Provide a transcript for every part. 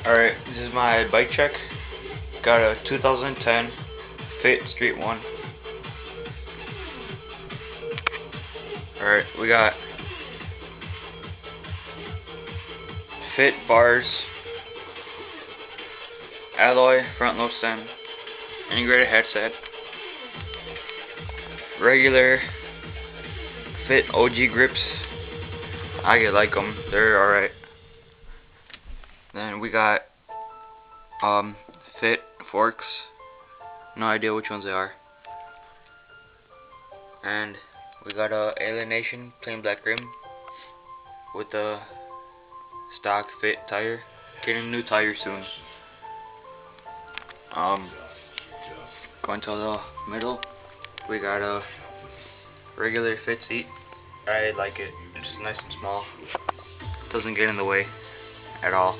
Alright, this is my bike check. Got a 2010 Fit Street 1. Alright, we got Fit bars, alloy front load stem, integrated headset, regular Fit OG grips. I like them, they're alright. Then we got Fit forks, no idea which ones they are. And we got a Alienation plain black rim with a stock Fit tire. Getting a new tire soon. Going to the middle, we got a regular Fit seat. I like it. It's nice and small. Doesn't get in the way at all.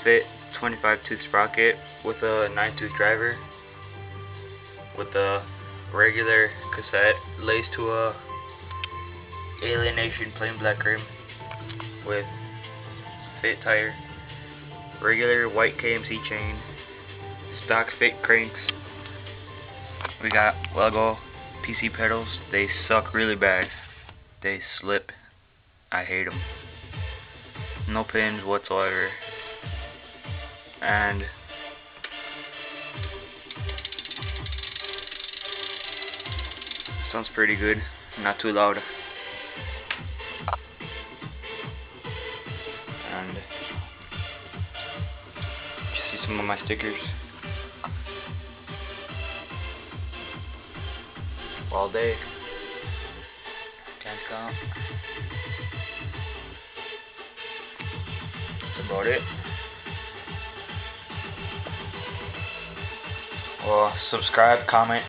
Fit 25 tooth sprocket with a 9 tooth driver with a regular cassette laced to a Alienation plain black rim with Fit tire, regular white KMC chain, stock Fit cranks. We got Lego PC pedals. They suck really bad. They slip. I hate them. No pins whatsoever. And sounds pretty good. Not too loud. And you see some of my stickers. All day. Can't count. That's about it. Well, subscribe, comment.